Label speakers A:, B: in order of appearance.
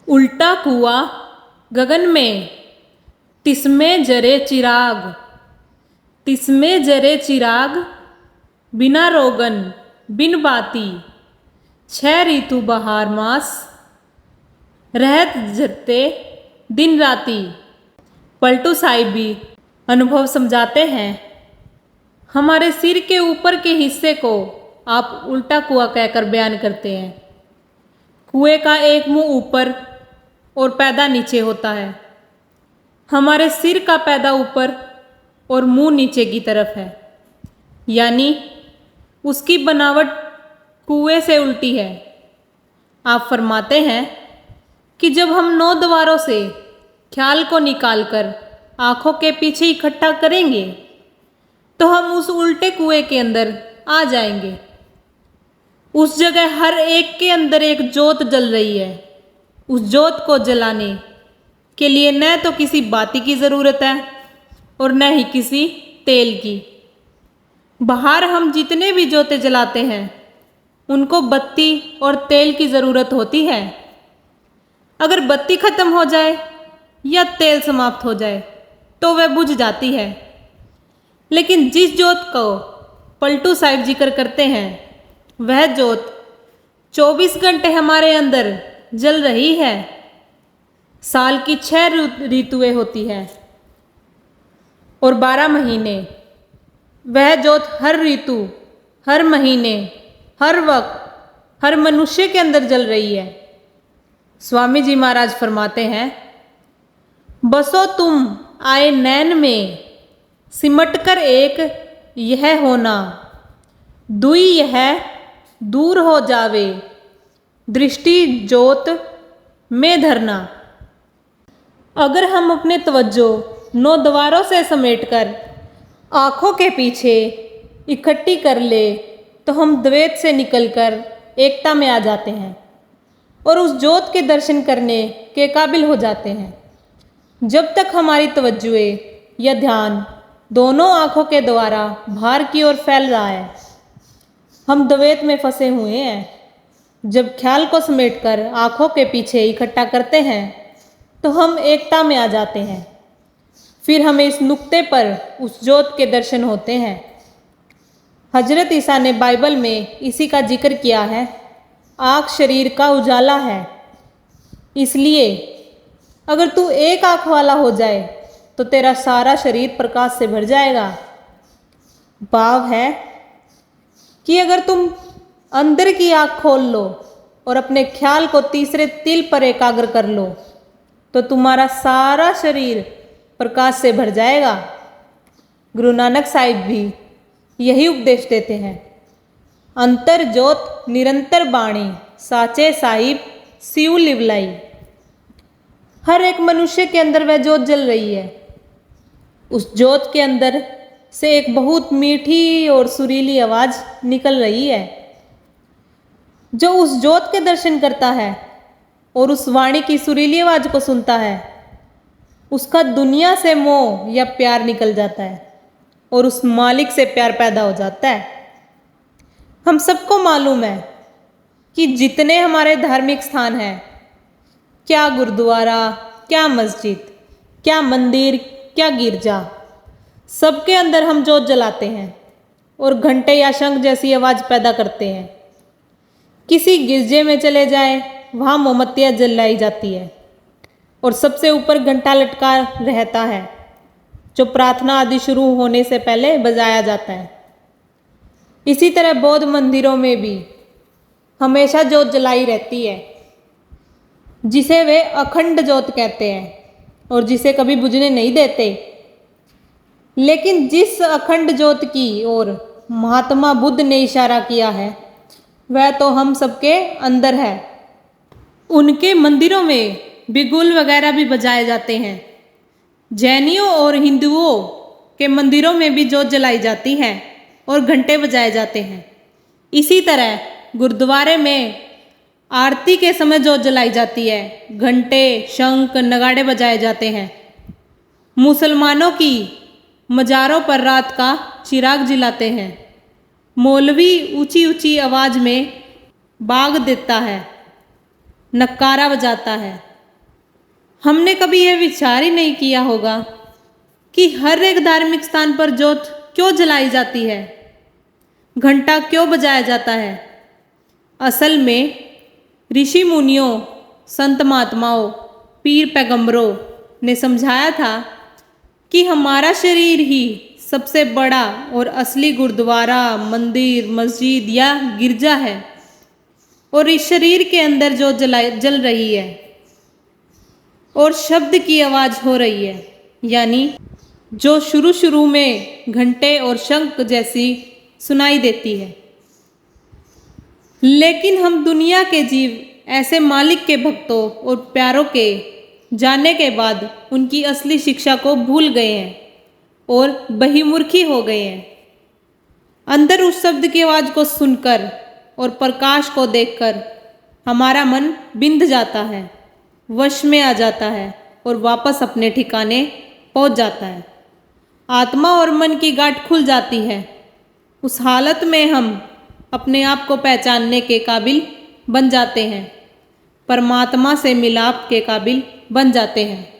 A: उल्टा कुआं गगन में, तिसमें जरे चिराग, तिसमें जरे चिराग, बिना रोगन बिन बाती, 6 ऋतु बहार मास, रहत जरते दिन राती। पलटू साहिब भी अनुभव समझाते हैं, हमारे सिर के ऊपर के हिस्से को आप उल्टा कुआं कहकर बयान करते हैं। कुएं का एक मुंह ऊपर और पैदा नीचे होता है। हमारे सिर का पैदा ऊपर और मुंह नीचे की तरफ है, यानी उसकी बनावट कुएं से उल्टी है। आप फरमाते हैं कि जब हम 9 द्वारों से ख्याल को निकालकर आंखों के पीछे इकट्ठा करेंगे तो हम उस उल्टे कुएं के अंदर आ जाएंगे। उस जगह हर एक के अंदर एक जोत जल रही है। उस जोत को जलाने के लिए न तो किसी बाती की ज़रूरत है और न ही किसी तेल की। बाहर हम जितने भी जोतें जलाते हैं उनको बत्ती और तेल की ज़रूरत होती है। अगर बत्ती खत्म हो जाए या तेल समाप्त हो जाए तो वह बुझ जाती है। लेकिन जिस जोत को पलटू साहिब जिक्र करते हैं वह जोत 24 घंटे हमारे अंदर जल रही है। साल की 6 ऋतुएं होती है और 12 महीने। वह जोत हर ऋतु, हर महीने, हर वक्त, हर मनुष्य के अंदर जल रही है। स्वामी जी महाराज फरमाते हैं, बसो तुम आए नैन में, सिमट कर एक यह होना, दुई यह दूर हो जावे, दृष्टि जोत में धरना। अगर हम अपने तवज्जो 9 द्वारों से समेटकर आँखों के पीछे इकट्ठी कर ले तो हम द्वैत से निकलकर एकता में आ जाते हैं और उस जोत के दर्शन करने के काबिल हो जाते हैं। जब तक हमारी तवज्जोएं या ध्यान दोनों आँखों के द्वारा बाहर की ओर फैल रहा है, हम द्वैत में फंसे हुए हैं। जब ख्याल को समेटकर आँखों के पीछे इकट्ठा करते हैं तो हम एकता में आ जाते हैं। फिर हमें इस नुक्ते पर उस जोत के दर्शन होते हैं। हजरत ईसा ने बाइबल में इसी का जिक्र किया है, आँख शरीर का उजाला है। इसलिए अगर तू एक आँख वाला हो जाए तो तेरा सारा शरीर प्रकाश से भर जाएगा। भाव है कि अगर तुम अंदर की आँख खोल लो और अपने ख्याल को तीसरे तिल पर एकाग्र कर लो तो तुम्हारा सारा शरीर प्रकाश से भर जाएगा। गुरु नानक साहिब भी यही उपदेश देते हैं, अंतर जोत निरंतर बाणी, साचे साहिब सिउ लिवलाई। हर एक मनुष्य के अंदर वह जोत जल रही है। उस जोत के अंदर से एक बहुत मीठी और सुरीली आवाज़ निकल रही है। जो उस जोत के दर्शन करता है और उस वाणी की सुरीली आवाज़ को सुनता है, उसका दुनिया से मोह या प्यार निकल जाता है और उस मालिक से प्यार पैदा हो जाता है। हम सबको मालूम है कि जितने हमारे धार्मिक स्थान हैं, क्या गुरुद्वारा, क्या मस्जिद, क्या मंदिर, क्या गिरजा, सबके अंदर हम जोत जलाते हैं और घंटे या शंख जैसी आवाज़ पैदा करते हैं। किसी गिरजे में चले जाएं, वहाँ मोमबत्तियाँ जलाई जाती है और सबसे ऊपर घंटा लटका रहता है जो प्रार्थना आदि शुरू होने से पहले बजाया जाता है। इसी तरह बौद्ध मंदिरों में भी हमेशा जोत जलाई रहती है, जिसे वे अखंड जोत कहते हैं और जिसे कभी बुझने नहीं देते। लेकिन जिस अखंड ज्योत की ओर महात्मा बुद्ध ने इशारा किया है वह तो हम सबके अंदर है। उनके मंदिरों में बिगुल वगैरह भी बजाए जाते हैं। जैनियों और हिंदुओं के मंदिरों में भी जोत जलाई जाती है और घंटे बजाए जाते हैं। इसी तरह गुरुद्वारे में आरती के समय जोत जलाई जाती है, घंटे, शंख, नगाड़े बजाए जाते हैं। मुसलमानों की मज़ारों पर रात का चिराग जलाते हैं। मौलवी ऊंची ऊंची आवाज़ में बाग देता है, नक्कारा बजाता है, हमने कभी यह विचार ही नहीं किया होगा कि हर एक धार्मिक स्थान पर जोत क्यों जलाई जाती है, घंटा क्यों बजाया जाता है। असल में ऋषि मुनियों, संत महात्माओं, पीर पैगंबरों ने समझाया था कि हमारा शरीर ही सबसे बड़ा और असली गुरुद्वारा, मंदिर, मस्जिद या गिरजा है, और इस शरीर के अंदर जो जल रही है और शब्द की आवाज़ हो रही है, यानी जो शुरू शुरू में घंटे और शंख जैसी सुनाई देती है। लेकिन हम दुनिया के जीव ऐसे मालिक के भक्तों और प्यारों के जानने के बाद उनकी असली शिक्षा को भूल गए हैं और बहिर्मुखी हो गए हैं। अंदर उस शब्द की आवाज़ को सुनकर और प्रकाश को देखकर हमारा मन बिंध जाता है, वश में आ जाता है और वापस अपने ठिकाने पहुंच जाता है। आत्मा और मन की गांठ खुल जाती है। उस हालत में हम अपने आप को पहचानने के काबिल बन जाते हैं, परमात्मा से मिलाप के काबिल बन जाते हैं।